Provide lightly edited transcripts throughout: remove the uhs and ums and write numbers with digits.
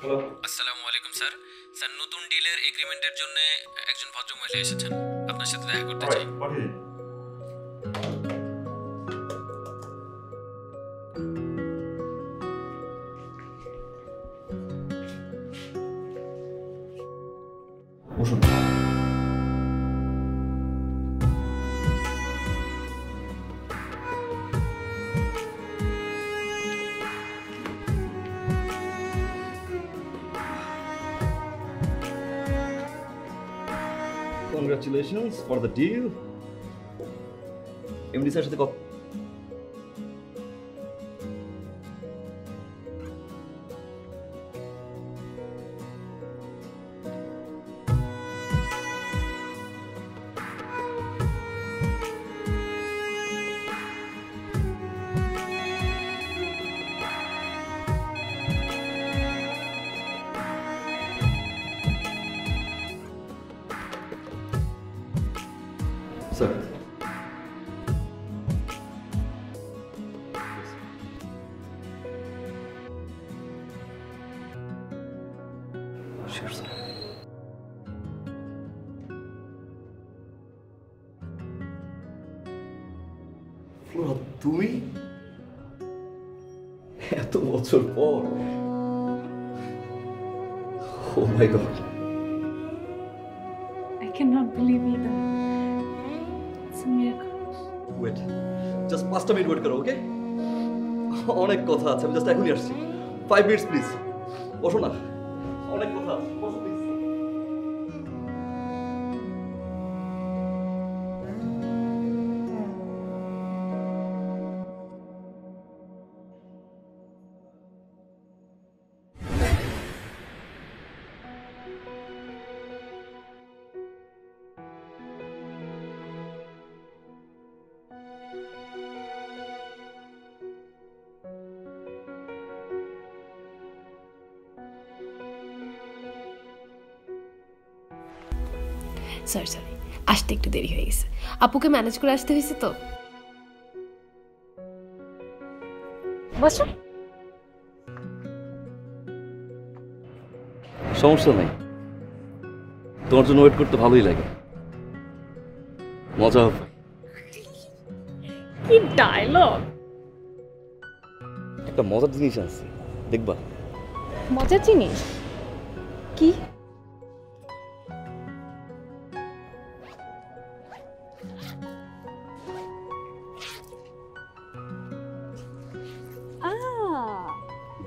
Hello. আসসালামু আলাইকুম sir. Sir, নতুন ডিলের এগ্রিমেন্টের জন্য একজন ভদ্রমহিলা এসেছেন, আপনার সাথে দেখা করতে চাই। অলরাইট, পাঠিয়ে দিন। বসুন। Congratulations for the deal. MD স্যারের সাথে কথা। Sir, sure sir. ফ্লোরা, তুমি এত বছর পর? Oh my God. I cannot believe either. It's a miracle. Wait, just 5 minute wait করো, ওকে? অনেক কথা আছে, আমি জাস্ট এখনই আসছি। 5 মিনিটস প্লিজ। বসো না, অনেক কথা আছে, বসো প্লিজ। সরি সরি, আসতে একটু দেরি হয়ে গেছে। আপুকে ম্যানেজ করে আসতে হয়েছে তো। বসো। সমস্যা নাই, তোমার জন্য ওয়েট করতে ভালোই লাগে, মজা হবে। কি ডায়লগ! একটা মজার জিনিস আছে, দেখবা। মজার জিনিস কি?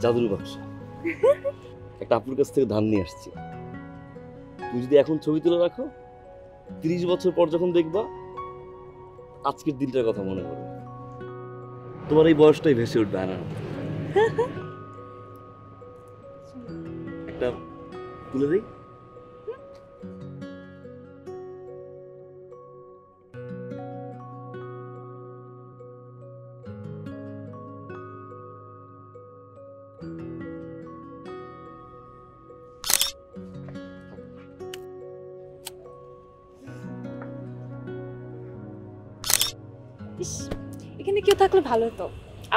জাদুর বাক্স। একটা আপুর কাছ থেকে ধান নিয়ে আসছি। তুমি যদি এখন ছবি তুলে রাখো, 30 বছর পর যখন দেখবা, আজকের দিনটার কথা মনে পড়বে। তোমার এই বয়সটাই ভেসে উঠবে আয়নার মধ্যে। একটা তুলে দিই। ইস, এখানে কেউ থাকলে ভালো হতো,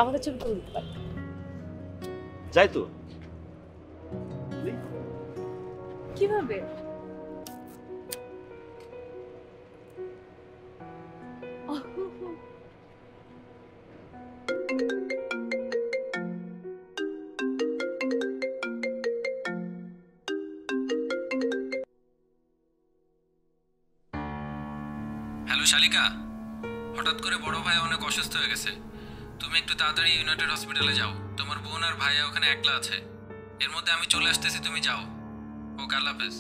আমাদের ছবি তুলে দিতে পারতো। যাই তো। কিভাবে? হ্যালো শালিকা, হঠাৎ করে বড় ভাই অনেক অসুস্থ হয়ে গেছে। তুমি একটু তাড়াতাড়ি ইউনাইটেড হসপিটালে যাও, তোমার বোন আর ভাইয়া ওখানে একলা আছে। এর মধ্যে আমি চলে আসতেছি, তুমি যাও। ওকে, আল্লাহ হাফেজ।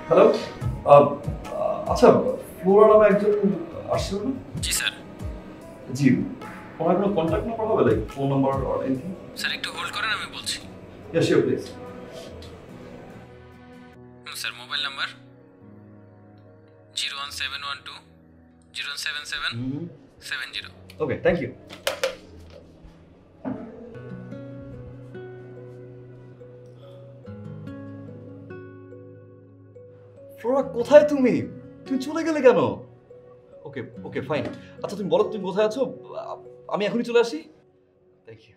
হ্যালো, আচ্ছা ফ্লোরা নামে একজন আসছিল না? জি স্যার। জি, ওনার কোনো কন্ট্যাক্ট নাম্বার হবে, like phone number or anything? Sir একটু হোল্ড করেন, আমি বলছি। Yeah sure please. Sir mobile number 01712 077 70। Okay, thank you. Flora কোথায় তুমি? তুমি চলে গেলে কেন? Okay okay fine. আচ্ছা তুমি বলো তুমি কোথায় আছো, আমি এখনই চলে আসি। Thank you.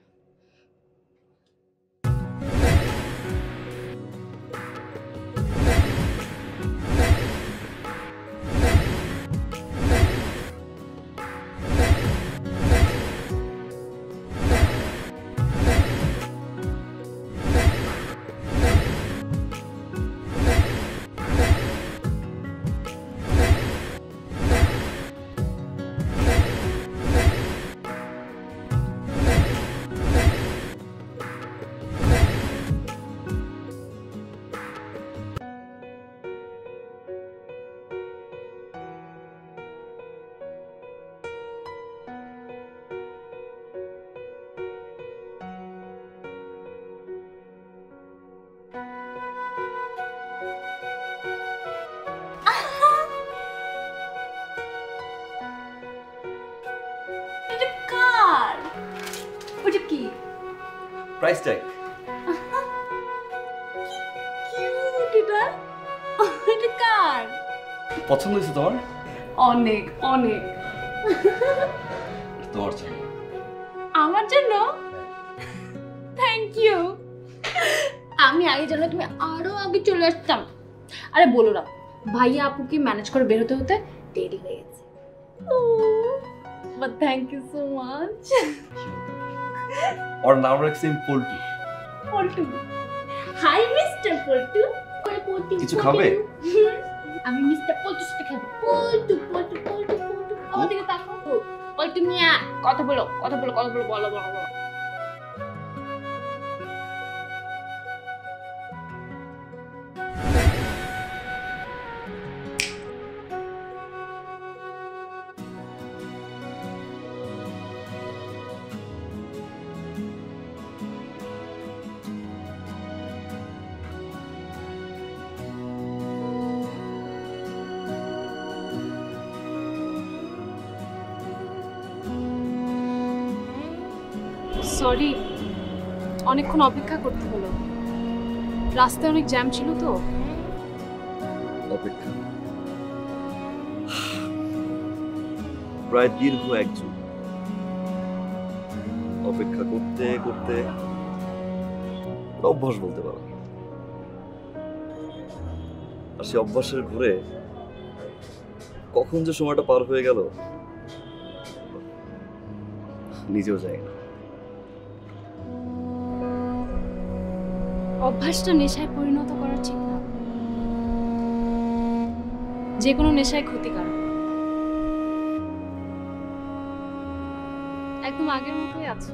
কার ওটা কি? Price tag. কিউট এটা। এটা কার? পছন্দ হয়েছে তোমার? অনেক অনেক। তোমার জন্য। আমার জন্য? Thank you. আমি আগে জানলে তুমি আরো আগে চলে আসতাম। আরে বলো না, ভাইয়া আপুকে ম্যানেজ করে বের হতে হতে দেরি হয়ে গেছে। But thank you so much. ওর নাম রাখছি পল্টু। পল্টু। Hi mister Paltu. পল্টু কিছু খাবে? আমি মিস্টার পল্টুর সাথে খাবো। পল্টু পল্টু পল্টু পল্টু আমার দিকে তাকাও। পল্টু মিয়া কথা বলো কথা বলো কথা বলো, বলো বলো বলো। সরি, অনেকক্ষণ অপেক্ষা করতে হলো। রাস্তায় অনেক জ্যাম ছিল তো। অপেক্ষা প্রায় দীর্ঘ এক যুগ অপেক্ষা করতে করতে অভ্যাস বলতে পারো। আর সে অভ্যাসের ঘুরে কখন যে সময়টা পার হয়ে গেল নিজেও জানি না। অভ্যাসটা নেশায় পরিণত করা ঠিক না। যে কোনো নেশায় ক্ষতিকারক। একদম আগের মতোই আছে।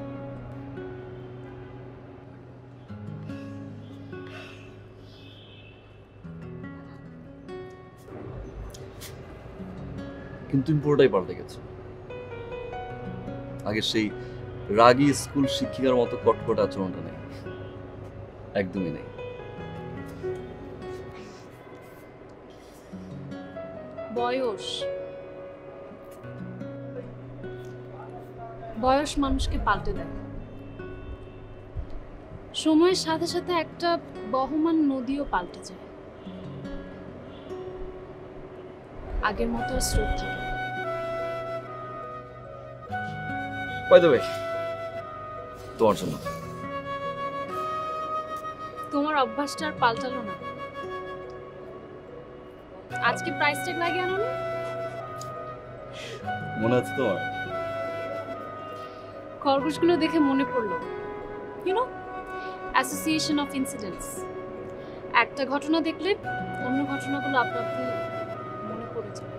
কিন্তু তুমি পুরোটাই পাল্টে গেছো। আগে সেই রাগী স্কুল শিক্ষিকার মতো কটকট আচরণটা নেই, একদমই নেই। বয়স বয়স মানুষকে পাল্টে দেয়। সময়ের সাথে সাথে একটা বহমান নদীও পাল্টে যায়। আগের মতো আর স্রোত থাকে না। বাই দ্য ওয়ে, তোমার জন্য। তোমার অভ্যাসটা আর পাল্টালো না। আজকে প্রাইস ট্যাগ লাগিয়ে আনো না? মনে আছে তোমার? খরগোশগুলো দেখে মনে পড়লো, ইউনো, অ্যাসোসিয়েশন অফ ইনসিডেন্টস। একটা ঘটনা দেখলে অন্য ঘটনাগুলো আপনা আপনি মনে পড়ে যায়।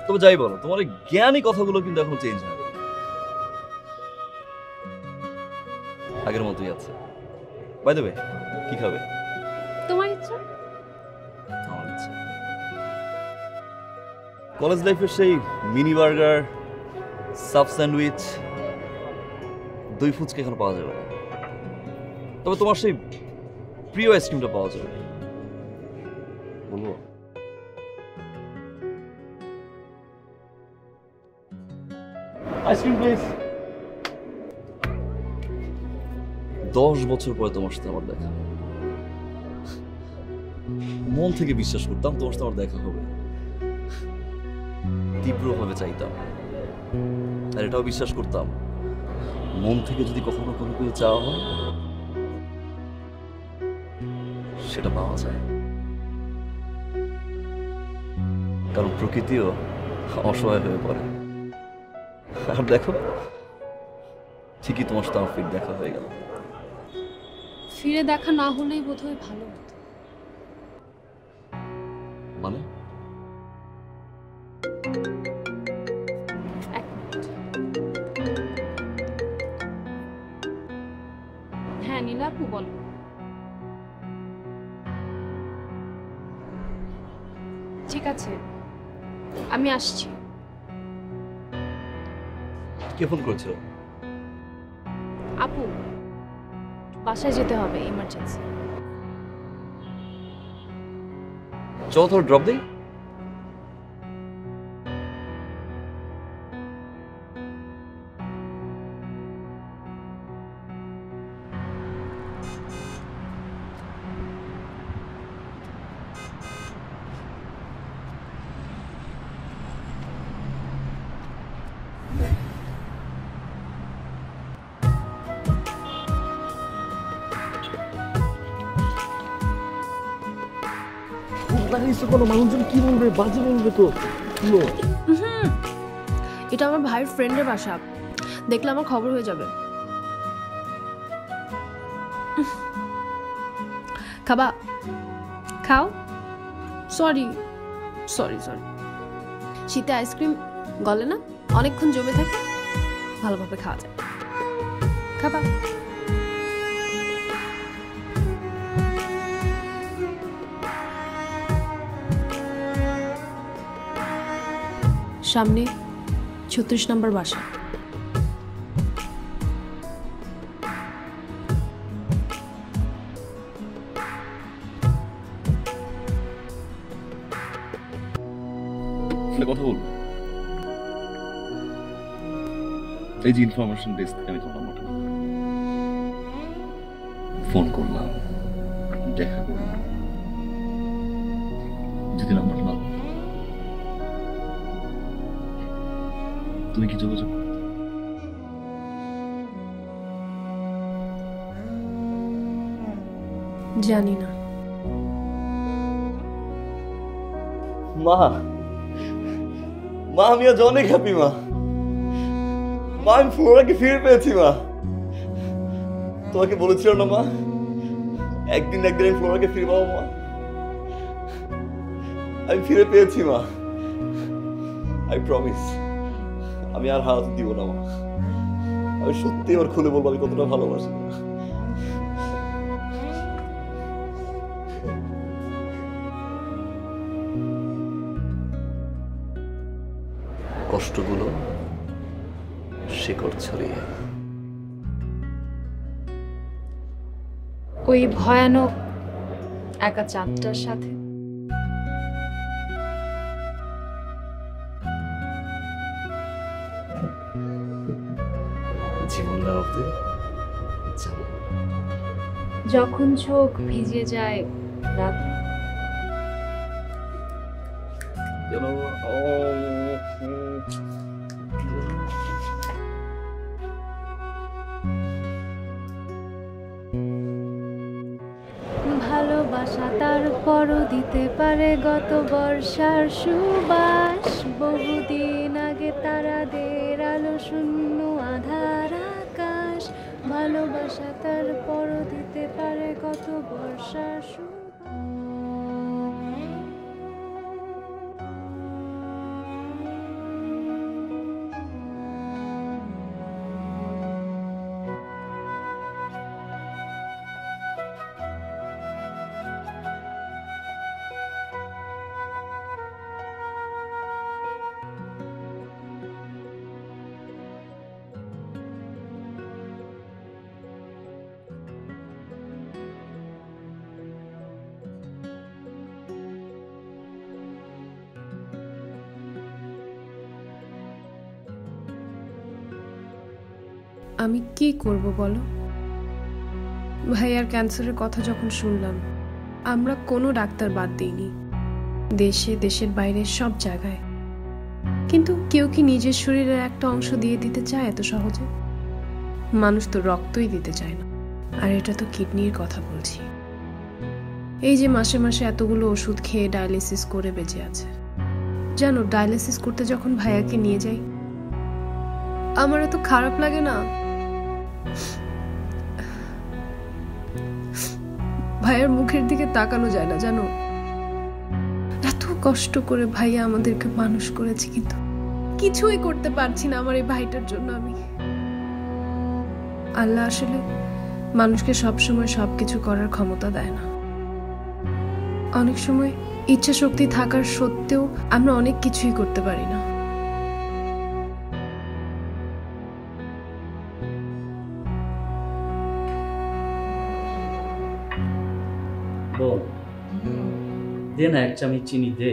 তবে যাই বলো, তোমার এই জ্ঞানী কথাগুলো কিন্তু এখন চেঞ্জ হয়, আগের মতোই আছে। বাই দ্য ওয়ে, কি খাবে? তোমার ইচ্ছা। কলেজ লাইফের সেই মিনি বার্গার, সাব স্যান্ডউইচ, দই ফুচকা এখানে পাওয়া যাবে না। তবে তোমার সেই প্রিয় আইসক্রিমটা পাওয়া যাবে। বলবো? Ice cream please. 10 বছর পরে তোমার সাথে আমার দেখা। মন থেকে বিশ্বাস করতাম তোমার সাথে আমার দেখা হবে, তীব্রভাবে চাইতাম। আর এটাও বিশ্বাস করতাম, মন থেকে যদি কখনো কোনো কিছু চাওয়া হয় সেটা পাওয়া যায়, কারণ প্রকৃতিও অসহায় হয়ে পড়ে। আর দেখো, ঠিকই তোমার সাথে আমার ফির দেখা হয়ে গেল। ফিরে দেখা না হলেই বোধহয় ভালো হতো। মানে? এক মিনিট। হ্যাঁ নীলা আপু বলো। ঠিক আছে, আমি আসছি। কে ফোন করেছিল? আপু, বাসায় যেতে হবে, ইমার্জেন্সি। চলো তোর ড্রপ দেই। কোনো মানুষজন কি বলবে, বাজে বলবে তো। এটা আমার ভাইয়ের ফ্রেন্ডের বাসা, দেখলে আমার খবর হয়ে যাবে। খাবা? খাও। সরি সরি সরি, শীতে আইসক্রিম গলে না, অনেকক্ষণ জমে থাকে, ভালোভাবে খাওয়া যায়। খাবা? সামনে 36 নম্বর বাসা। কথা বলবো? এই যে ইনফরমেশন ডেস্ক থেকে আমি তোমার নাম্বারটা ফোন করলাম, দেখা করলাম, যদি নাম্বার না তুমি কি যোগাযোগ? জানি না। মা, মা আমি আজ অনেক হ্যাপি মা। মা আমি ফ্লোরাকে ফিরে পেয়েছি মা। তোমাকে বলেছিল না মা, একদিন একদিন আমি ফ্লোরাকে ফিরে পাবো মা। আমি ফিরে পেয়েছি মা। আই প্রমিস আমি আর হারাতে দিব না মা। আমি সত্যি এবার খুলে বলবো আমি কতটা ভালোবাসি। কষ্টগুলো শিকড় ছড়িয়ে ওই ভয়ানক একা চাঁদটার সাথে। জীবন লাভতে যাব। যখন চোখ ভিজে যায় রাত, যেন ভালোবাসা তারপরও দিতে পারে গত বর্ষার সুবাস। বহুদিন আগে তারাদের আলো শূন্য আধার আকাশ। ভালোবাসা তারপরও দিতে পারে গত বর্ষার সুবাস। আমি কি করব বলো? ভাইয়ার ক্যান্সারের কথা যখন শুনলাম, আমরা কোনো ডাক্তার বাদ দিইনি, দেশে দেশের বাইরে সব জায়গায়। কিন্তু কেউ কি নিজের শরীরের একটা অংশ দিয়ে দিতে চায় এত সহজে? মানুষ তো রক্তই দিতে চায় না। আর এটা তো কিডনির কথা বলছি। এই যে মাসে মাসে এতগুলো ওষুধ খেয়ে ডায়ালিসিস করে বেঁচে আছে। জানো, ডায়ালিসিস করতে যখন ভাইয়াকে নিয়ে যাই, আমার এত খারাপ লাগে না। ভাইয়ার মুখের দিকে তাকানো যায় না, জানো। এত কষ্ট করে ভাইয়া আমাদেরকে মানুষ করেছে, কিন্তু কিছুই করতে পারছি না আমার এই ভাইটার জন্য আমি। আল্লাহ আসলে মানুষকে সবসময় সবকিছু করার ক্ষমতা দেয় না। অনেক সময় ইচ্ছা শক্তি থাকার সত্ত্বেও আমরা অনেক কিছুই করতে পারি না। বল, দে না 1 চামচ চিনি দে।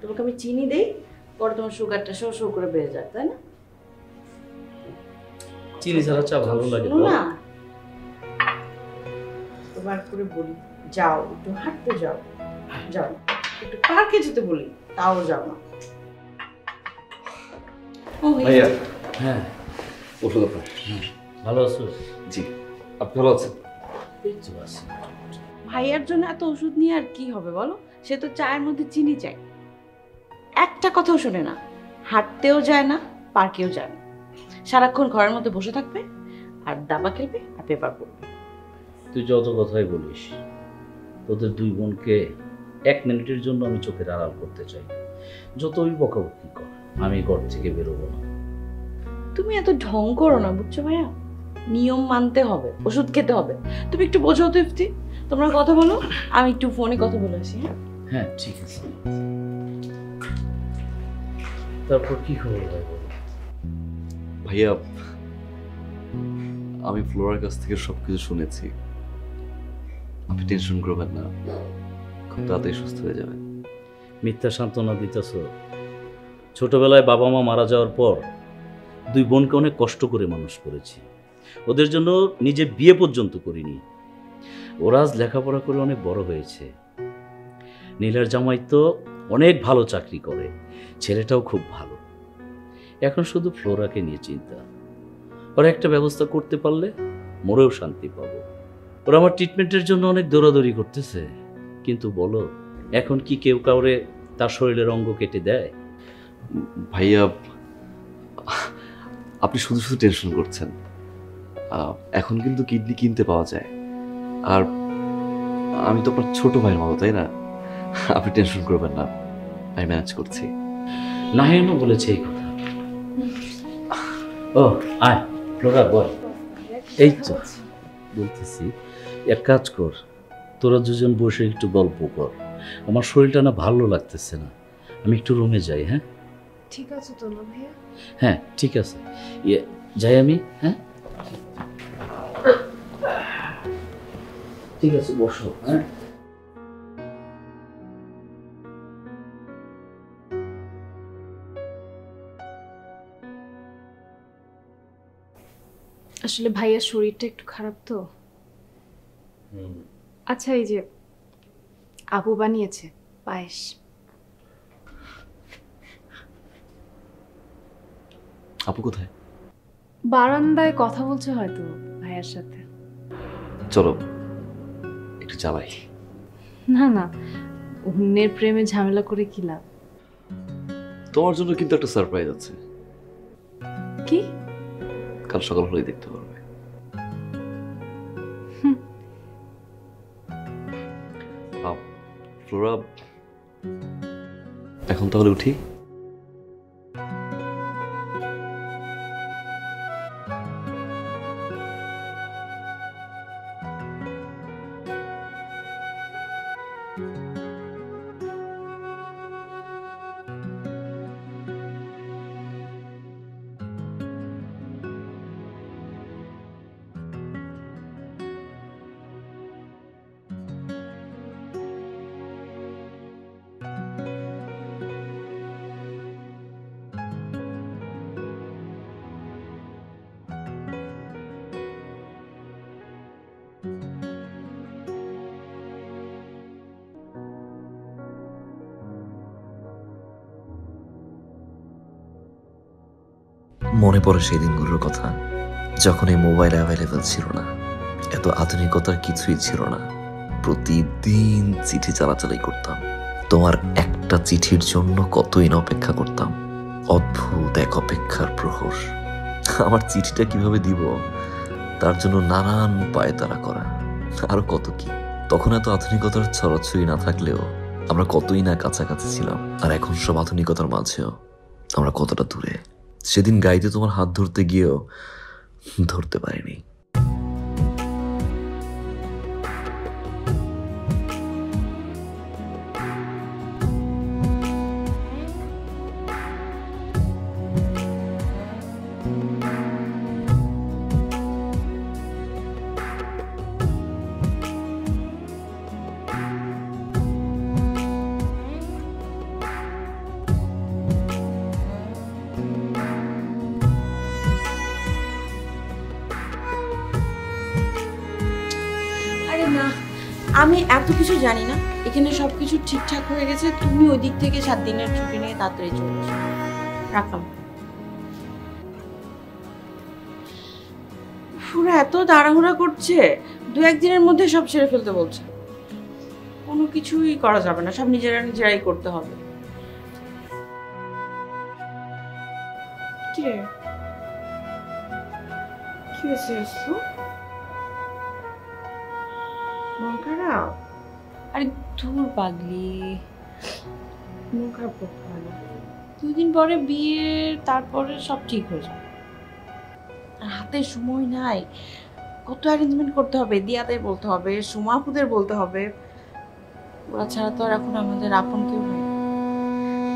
তোমাকে আমি চিনি দেই, পরে তোমার সুগারটা শো শো করে বেড়ে যায়, তাই না? চিনি ছাড়া চা ভালো লাগে শোনো না, তোমার করে বলি যাও একটু হাঁটতে যাও, যাও একটু পার্কে যেতে বলি, তাও যাও না। ভাইয়া, হ্যাঁ, ওষুধ আপনার। ভালো আছো? জি, আপনি ভালো আছেন? এই তো আছি। ভাইয়ার জন্য এত ওষুধ নিয়ে আর কি হবে বলো? সে তো চায়ের মধ্যে চিনি চায়, একটা কথাও শোনে না, হাঁটতেও যায় না, পার্কেও যায় না, সারাক্ষণ ঘরের মধ্যে বসে থাকবে আর দাবা খেলবে আর পেপার পড়বে। তুই যত কথাই বলিস, তোদের 2 বোনকে 1 মিনিটের জন্য আমি চোখের আড়াল করতে চাই। যতই বকাবকি কর, আমি ঘর থেকে বেরোবো না। তুমি এত ঢং করো না, বুঝছো ভাইয়া? নিয়ম মানতে হবে, ওষুধ খেতে হবে। তুমি একটু বোঝাও তো ইফতি, তোমরা কথা বলো, আমি একটু ফোনে কথা বলে আসি। হ্যাঁ হ্যাঁ, ঠিক আছে। তারপর কি খবর ভাই বলো? ভাইয়া, আমি ফ্লোরার কাছ থেকে সবকিছু শুনেছি। আপনি টেনশন করবেন না, খুব তাড়াতাড়ি সুস্থ হয়ে যাবেন। মিথ্যা সান্ত্বনা দিতেছ? ছোটবেলায় বাবা মা মারা যাওয়ার পর 2 বোনকে অনেক কষ্ট করে মানুষ করেছি। ওদের জন্য নিজে বিয়ে পর্যন্ত করিনি। ওরা আজ লেখাপড়া করে অনেক বড় হয়েছে। নীলার জামাই তো অনেক ভালো চাকরি করে, ছেলেটাও খুব ভালো। এখন শুধু ফ্লোরাকে নিয়ে চিন্তা। ওরা একটা ব্যবস্থা করতে পারলে মরেও শান্তি পাবো। ওরা আমার ট্রিটমেন্টের জন্য অনেক দৌড়াদৌড়ি করতেছে, কিন্তু বলো, এখন কি কেউ কাউরে তার শরীরের অঙ্গ কেটে দেয়? ভাইয়া, আপনি শুধু শুধু টেনশন করছেন। এখন কিন্তু কিডনি কিনতে পাওয়া যায়, আর আমি তো আপনার ছোট ভাইয়ের মতো, তাই না? আপনি টেনশন করবেন না, আমি ম্যানেজ করছি। নাহিনও বলেছে এই কথা। ও আয় ফ্লোরা, বল। এই তো বলতেছি, এক কাজ কর, তোরা 2 জন বসে একটু গল্প কর। আমার শরীরটা না ভালো লাগতেছে না, আমি একটু রুমে যাই। হ্যাঁ ঠিক আছে তো না ভাইয়া? হ্যাঁ ঠিক আছে, যাই আমি। হ্যাঁ ঠিক আছে, বসো। হ্যাঁ আসলে ভাইয়ার শরীরটা একটু খারাপ তো। আচ্ছা, এই যে আপু বানিয়েছে পায়েস। আপু কোথায়? বারান্দায় কথা বলছে হয়তো ভাইয়ার সাথে। চলো একটু চালাই। না না, অন্যের প্রেমে ঝামেলা করে কি লাভ? তোমার জন্য কিন্তু একটা সারপ্রাইজ আছে, কি? কাল সকাল হলেই দেখতে পারবে। ফ্লোরা, এখন তাহলে উঠি। মনে পড়ে সেই দিনগুলোর কথা, যখন এই মোবাইল অ্যাভেলেবেল ছিল না, এত আধুনিকতার কিছুই ছিল না। প্রতিদিন চিঠি চালাচালি করতাম। তোমার একটা চিঠির জন্য কতই না অপেক্ষা করতাম। অদ্ভুত এক অপেক্ষার প্রহর। আমার চিঠিটা কিভাবে দিব তার জন্য নানান পায়তারা করা, আরো কত কি। তখন এত আধুনিকতার ছড়াছড়ি না থাকলেও আমরা কতই না কাছাকাছি ছিলাম, আর এখন সব আধুনিকতার মাঝেও আমরা কতটা দূরে। সেদিন গাড়িতে তোমার হাত ধরতে গিয়েও ধরতে পারিনি। আরে না, আমি এত কিছু জানি না। এখানে সবকিছু ঠিকঠাক হয়ে গেছে। তুমি ওই দিক থেকে 7 দিনের ছুটি নিয়ে তাড়াতাড়ি চলে এসো। রাখলাম। পুরো এত তাড়াহুড়া করছে, 2-1 দিনের মধ্যে সব সেরে ফেলতে বলছে। কোনো কিছুই করা যাবে না, সব নিজেরাই করতে হবে। কি রে, কি হয়েছে? মন খারাপ? আরে ধুর পাগলি, মন খারাপ করতে হয় না। 2 দিন পরে বিয়ে, তারপরে সব ঠিক হয়ে যাবে। আর হাতে সময় নাই, কত অ্যারেঞ্জমেন্ট করতে হবে। দিয়াদের বলতে হবে, সুমাপুদের বলতে হবে। ওরা ছাড়া তো আর এখন আমাদের আপন কেউ নেই।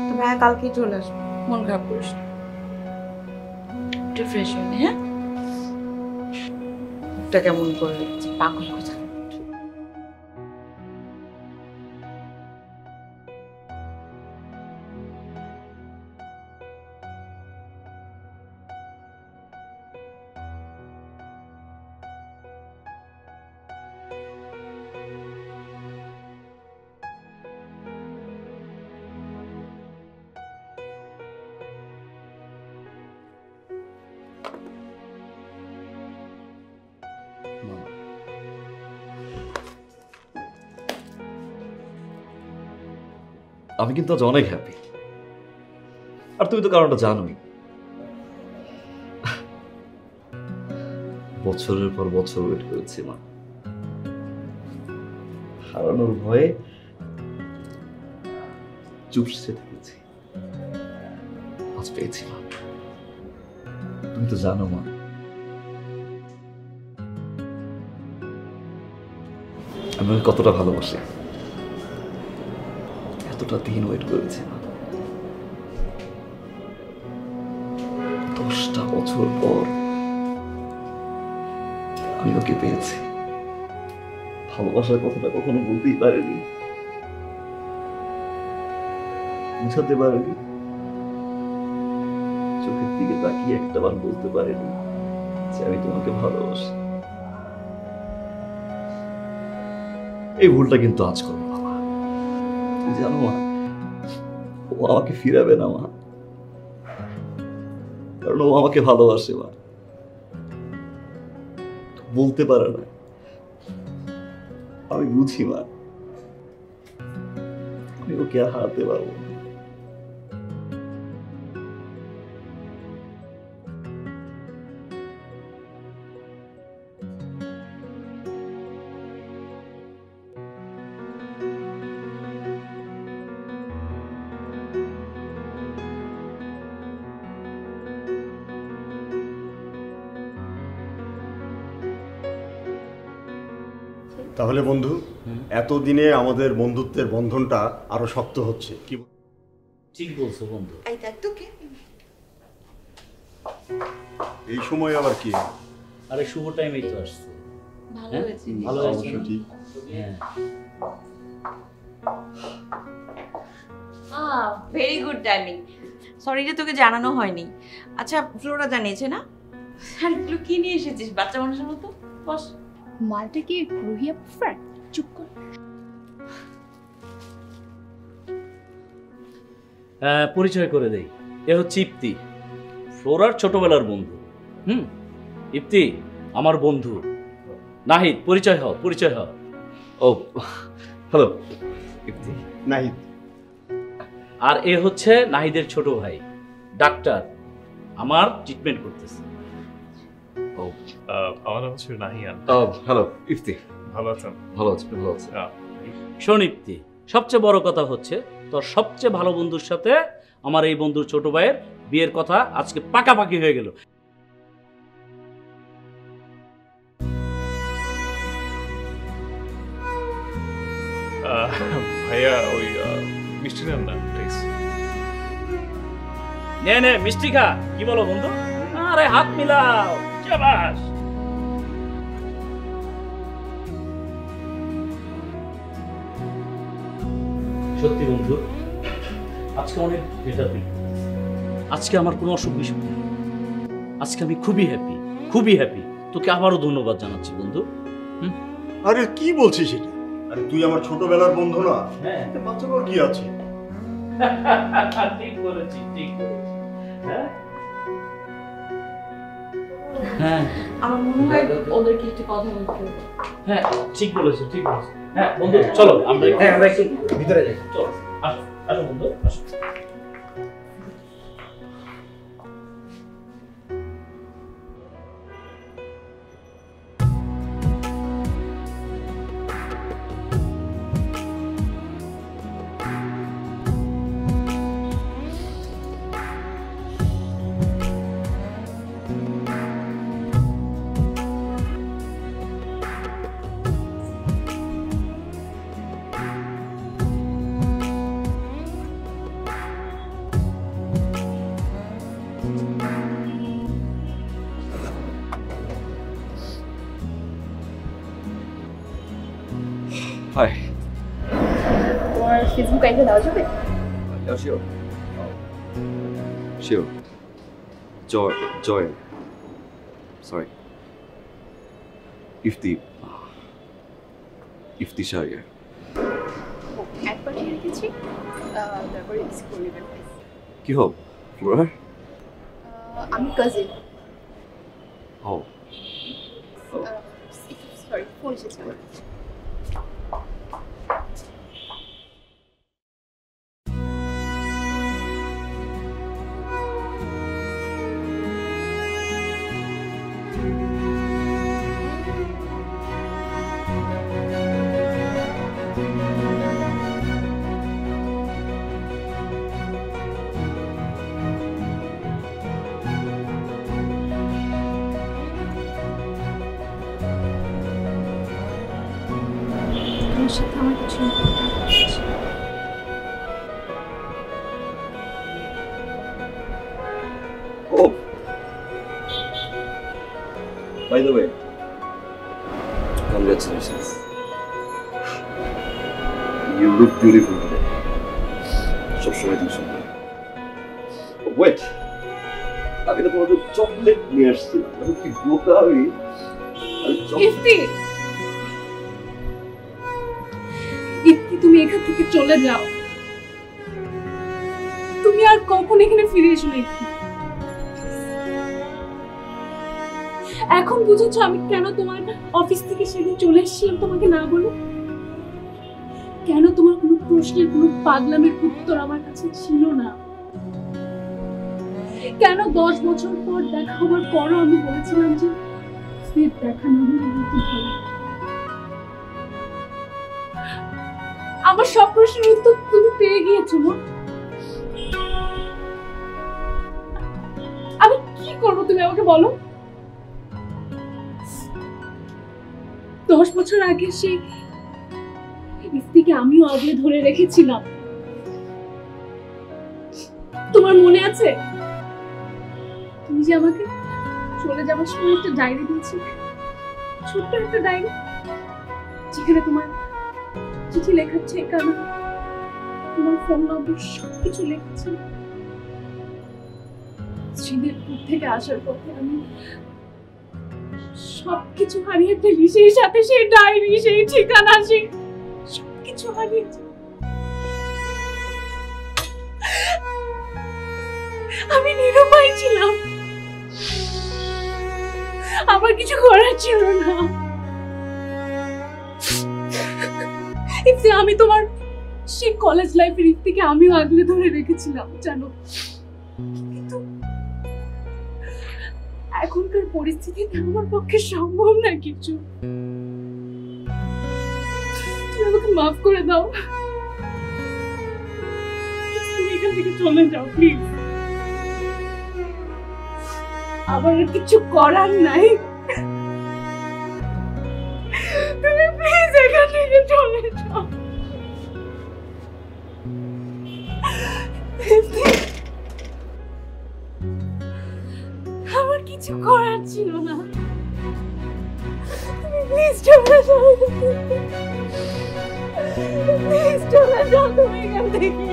তো ভাইয়া কালকেই চলে আসবে, মন খারাপ করিস না। একটু ফ্রেশ হয়ে নে, হ্যাঁ? মুখটা কেমন করে রেখেছে, পাগল কথা। আমি কিন্তু আজ অনেক হ্যাপি, আর তুমি তো কারণটা জানোই। বছরের পর বছর ওয়েট করেছি মা, হারানোর ভয়ে চুপসে থেকেছি। আজ পেয়েছি মা। তুমি তো জানো মা, আমি ওকে কতটা ভালোবাসি। এতটা দিন ওয়েট করেছি মা, 10টা বছর পর আমি ওকে পেয়েছি। ভালোবাসার কথাটা কখনো বলতেই পারিনি, বুঝাতে পারিনি, চোখের দিকে তাকিয়ে একটাবার বলতে পারিনি যে আমি তোমাকে ভালোবাসি। এই ভুলটা কিন্তু আজ করবো না মা। তুমি জানো মা, ও আমাকে ফিরাবে না মা, কারণ ও আমাকে ভালোবাসে মা। বলতে পারে না, আমি বুঝি মা। আমি ওকে আর হারাতে পারবো না। তাহলে বন্ধু, এতদিনে আমাদের বন্ধুত্বের বন্ধনটা আরো শক্ত হচ্ছে। কি ঠিক বলছো বন্ধু। এই দেখ তো কে, এই সময় আবার কি? আরে শুভ টাইমেই তো আসছে। ভালো হয়েছে। ভালো হয়েছে অবশ্য না? ঠিক। হ্যাঁ। Very good timing. সরি যে তোকে জানানো হয়নি। আচ্ছা, ফ্লোরা জানিয়েছে না? আর এগুলো কি নিয়ে এসেছিস বাচ্চা মানুষের মতো? বস। মালটা কি রুহিয়া ফ্রেন্ড? চুপ কর। পরিচয় করে দেই, এ হচ্ছে ইপ্তি, ফ্লোরার ছোটবেলার বন্ধু। ইপ্তি আমার বন্ধু। নাহিদ, পরিচয় হও, পরিচয় হও। ও হ্যালো ইপ্তি। নাহিদ। আর এ হচ্ছে নাহিদের ছোট ভাই, ডাক্তার, আমার ট্রিটমেন্ট করতেছে। ও আমার নাম হচ্ছে নাহিয়ান। হ্যালো ইফতি। ভালো আছেন? ভালো আছি, ভালো আছি। শোন ইপ্তি, সবচেয়ে বড় কথা হচ্ছে তোর সবচেয়ে ভালো বন্ধুর সাথে আমার এই বন্ধুর ছোট ভাইয়ের বিয়ের কথা আজকে পাকাপাকি হয়ে গেল। ভাইয়া ওই মিষ্টি নেন না প্লিজ। নে নে মিষ্টি খা। কি বলো বন্ধু? আরে হাত মিলাও, শাবাশ। সত্যি বন্ধু, আজকে অনেক বেটার ফিল। আজকে আমার কোনো অসুখ বিসুখ নেই। আজকে আমি খুবই হ্যাপি, খুবই হ্যাপি। তোকে আবারও ধন্যবাদ জানাচ্ছি বন্ধু। আরে কি বলছিস এটা? আরে তুই আমার ছোটবেলার বন্ধু না? হ্যাঁ, বাচ্চার কি আছে? ঠিক বলেছিস, ঠিক বলেছিস। হ্যাঁ হ্যাঁ, আমার মনে হয় ওদেরকে একটু কথা বলতে হবে। হ্যাঁ ঠিক বলেছো, ঠিক বলেছো। হ্যাঁ বন্ধু চলো আমরা একটু ভিতরে যাই। চলো আসো, আসো বন্ধু, আসো। হাই। তোমার ফেসবুক আইডি দেওয়া যাবে? Yeah, sure. Sure. Joy. Sorry. Ifti Sharia. Add পাঠিয়ে রেখেছি, তারপরে রিসিভ করে নেবেন। কি হোক ফ্লোরা? আমি কাজিন। ও সরি, ফোন এসেছে আমার। তোমার সাথে আমার কিছু ইম্পর্টেন্ট আছে। Oh. By the way, congratulations. You look beautiful today. সবসময় তুমি সুন্দর। Wait. আমি তো তোমার চকলেট নিয়ে আসছি। আমি কি বোকা আমি? ইফতি, ইফতি তুমি এখান থেকে চলে যাও। তুমি আর কখন এখানে ফিরে এসো না ইফতি। এখন বুঝেছো আমি কেন তোমার অফিস থেকে সেদিন চলে এসেছিলাম তোমাকে না বলে? কেন তোমার কোনো প্রশ্নের কোনো পাগলামের উত্তর আমার কাছে ছিল না? কেন 10 বছর পর দেখা হওয়ার পরও আমি বলেছিলাম যে ফের দেখা না হলে আমাকে ভালো। আমার সব প্রশ্নের উত্তর তুমি পেয়ে গিয়েছো না? আমি কি করবো তুমি আমাকে বলো? 10 বছর আগে সেই ইফতিকে আমিও আগলে ধরে রেখেছিলাম। তোমার মনে আছে তুমি যে আমাকে চলে যাওয়ার সময় একটা ডায়েরি দিয়েছিলে, ছোট্ট একটা ডায়েরি, যেখানে তোমার চিঠি লেখার ঠিকানা, তোমার ফোন নম্বর সবকিছু লেখা ছিল। শ্রীদেবপুর থেকে আসার পথে আমি সবকিছু হারিয়ে ফেলি, সেই সাথে সেই ডায়েরি, সেই ঠিকানা, সেই সবকিছু হারিয়েছি। আমি নিরুপায় ছিলাম। আমার কিছু করার ছিল না। আমি তোমার সেই কলেজ লাইফের থেকে আমিও আগলে ধরে রেখেছিলাম জানো, কিন্তু এখনকার পরিস্থিতিতে আমার পক্ষে সম্ভব না কিছু। তুমি আমাকে মাফ করে দাও, তুমি এখান থেকে চলে যাও প্লিজ। আমার আর কিছু করার নাই, তুমি প্লিজ এখান থেকে চলে যাও। আমার কিছু করার ছিল না, তুমি প্লিজ চলে যাও, প্লিজ চলে যাও তুমি এখান থেকে।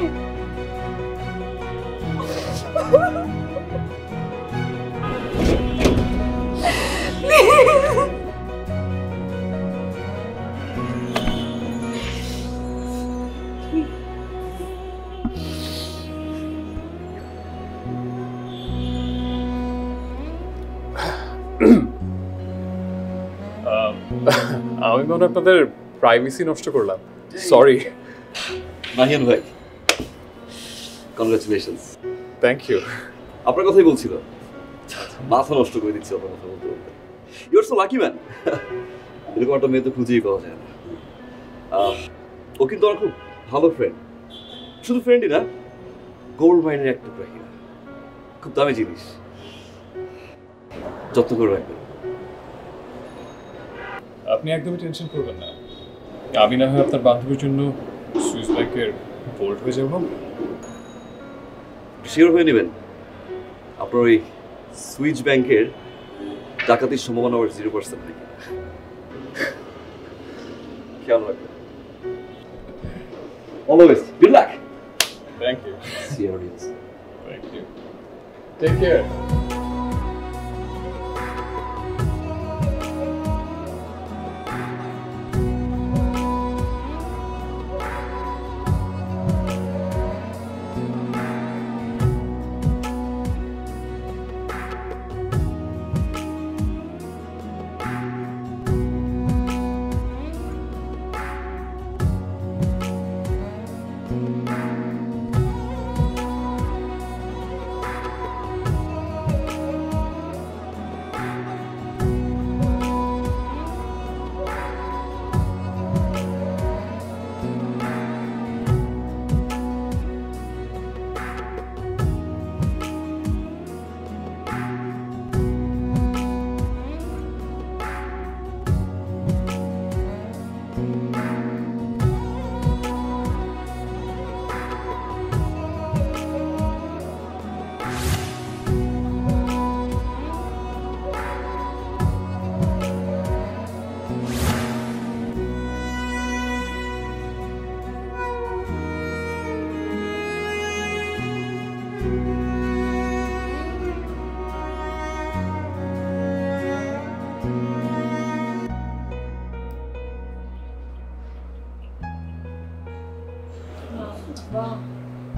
আমি মনে হয় আপনাদের প্রাইভেসি নষ্ট করলাম, সরি। নাহিয়ান ভাই, কংগ্রাচুলেশনস। Thank you. আপনার কথাই বলছিল, মাথা নষ্ট করে দিচ্ছি আপনার কথা বলতে বলতে। You are so lucky man, এরকম একটা মেয়ে তো খুঁজেই পাওয়া যায় না। ও কিন্তু আমার খুব ভালো ফ্রেন্ড, শুধু ফ্রেন্ডই না, গোল্ড মাইনের একটা টুকরা, খুব দামি জিনিস, যত্ন করে রাখবেন। আপনি একদমই টেনশন করবেন না, আমি না হয় আপনার বান্ধবীর জন্য সুইস ব্যাংকের বোল্ড হয়ে যাব। শিওর হয়ে নেবেন, আপনার ওই সুইচ ব্যাংকের ডাকাতির সম্ভাবনা আবার 0% নাকি, খেয়াল রাখবেন। All the best, good luck. Thank you. See you audience. Thank you, take care.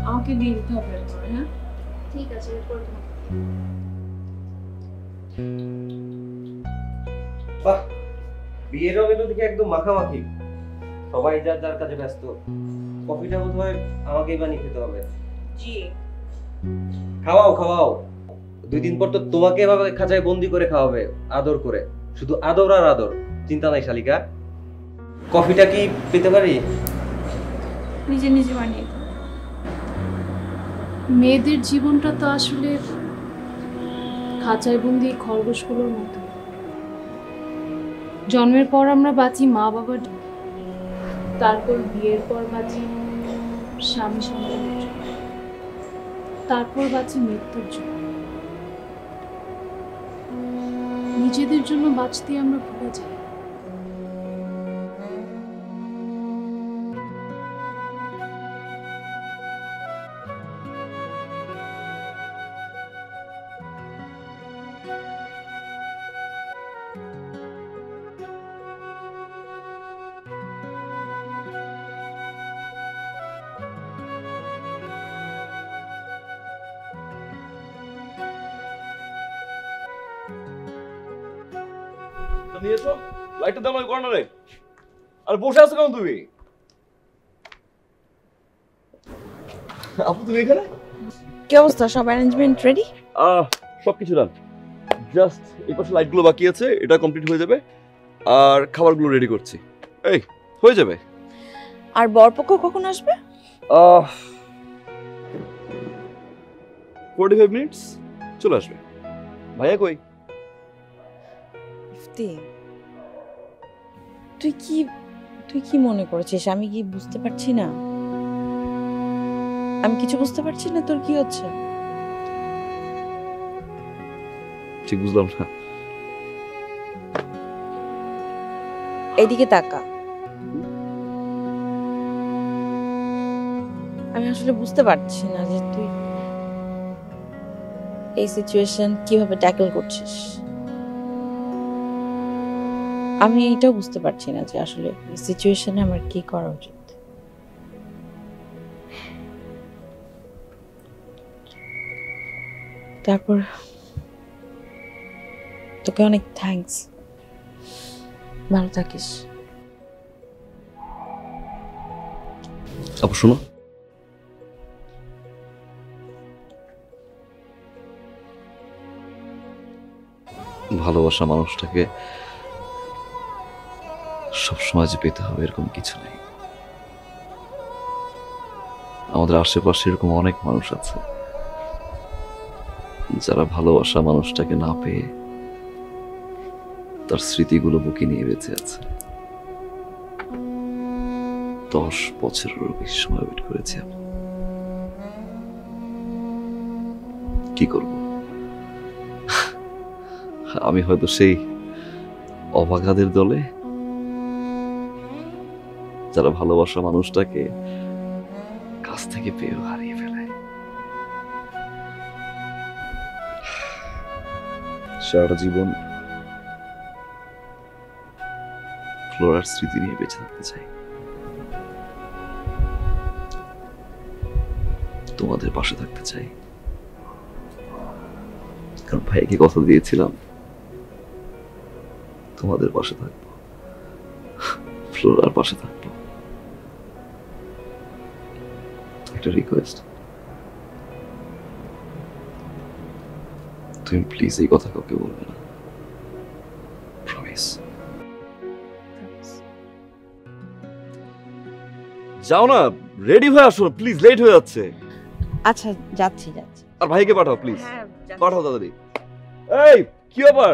আমাকে দিয়ে দিতে হবে, হ্যাঁ ঠিক আছে, এরপর বাহ, বিয়ের হবে তো দেখি একদম মাখামাখি, সবাই যার যার কাজে ব্যস্ত। কফিটা বোধ হয় আমাকেই বানিয়ে খেতে হবে। জি, খাওয়াও খাওয়াও, 2 দিন পর তো তোমাকে এভাবে খাঁচায় বন্দি করে খাওয়াবে, আদর করে, শুধু আদর আর আদর, চিন্তা নাই শালিকা। কফিটা কি পেতে পারি? নিজে নিজে বানিয়ে দাও। মেয়েদের জীবনটা তো আসলে খাঁচায় বন্দি খরগোশগুলোর মতো। জন্মের পর আমরা বাঁচি মা বাবার, তারপর বিয়ের পর বাঁচি স্বামী সন্তানের জন্য, তারপর বাঁচি মৃত্যুর জন্য। নিজেদের জন্য বাঁচতে আমরা ভুলে যাই। নিয়ে এসো, লাইটটা দাও কর্নারে। আর বসে আছো কেন তুমি? আপু তুমি এখানে? কি অবস্থা, সব অ্যারেঞ্জমেন্ট রেডি? সবকিছু রান, জাস্ট এই পাশে লাইটগুলো বাকি আছে, এটা কমপ্লিট হয়ে যাবে। আর খাবারগুলো রেডি করছি, এই হয়ে যাবে। আর বরপক্ষ কখন আসবে? 45 মিনিটস চলে আসবে। ভাইয়া কই? তুই কি মনে করেছিস আমি কি বুঝতে পারছি না? আমি কিছু বুঝতে পারছি না তোর কি হচ্ছে? ঠিক বুঝলাম না। এদিকে তাকা। আমি আসলে বুঝতে পারছি না যে তুই এই সিচুয়েশন কিভাবে ট্যাকল করছিস। আমি এটাও বুঝতে পারছি না যে আসলে এই সিচুয়েশনে আমার কি করা উচিত। তারপর তোকে অনেক থ্যাঙ্কস, ভালো থাকিস। আপু শোনো, ভালোবাসা মানুষটাকে সবসময় যে পেতে হবে এরকম কিছু নেই। আমাদের আশেপাশে এরকম অনেক মানুষ আছে যারা ভালোবাসা মানুষটাকে না পেয়ে তার স্মৃতিগুলো বুকে নিয়ে বেঁচে আছে। 10 বছরেরও বেশি সময় ওয়েট করেছি আমি। কি করব? আমি হয়তো সেই অভাগাদের দলে যারা ভালোবাসা মানুষটাকে কাছ থেকে পেয়েও হারিয়ে ফেলে। সারা জীবন ফ্লোরার স্মৃতি নিয়ে বেঁচে থাকতে চাই, তোমাদের পাশে থাকতে চাই। কারণ ভাইকে কথা দিয়েছিলাম তোমাদের পাশে থাকবো, ফ্লোরার পাশে থাকবো। একটা রিকোয়েস্ট, তুমি প্লিজ এই কথা কাউকে বলবে না, প্রমিস। যাও না, রেডি হয়ে আসো প্লিজ, লেট হয়ে যাচ্ছে। আচ্ছা যাচ্ছি। আর ভাইকে পাঠাও প্লিজ, পাঠাও তাড়াতাড়ি। এই কি ব্যাপার?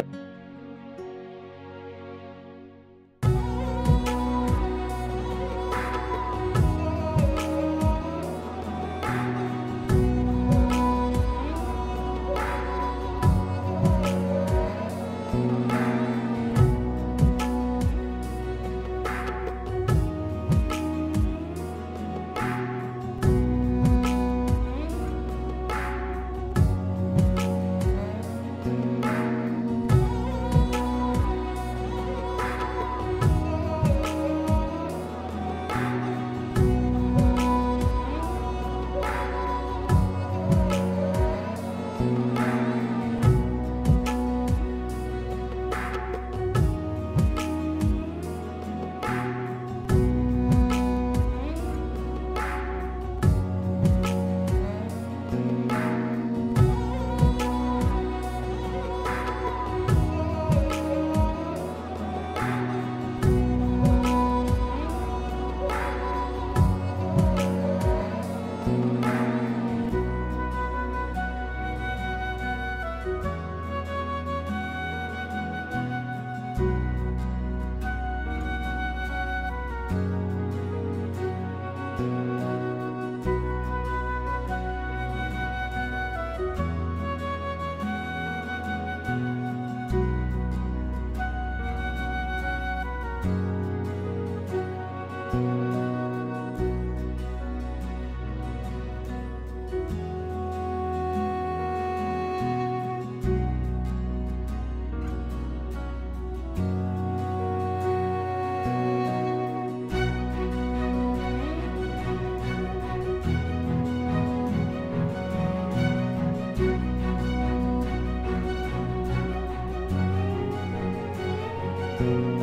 হবে।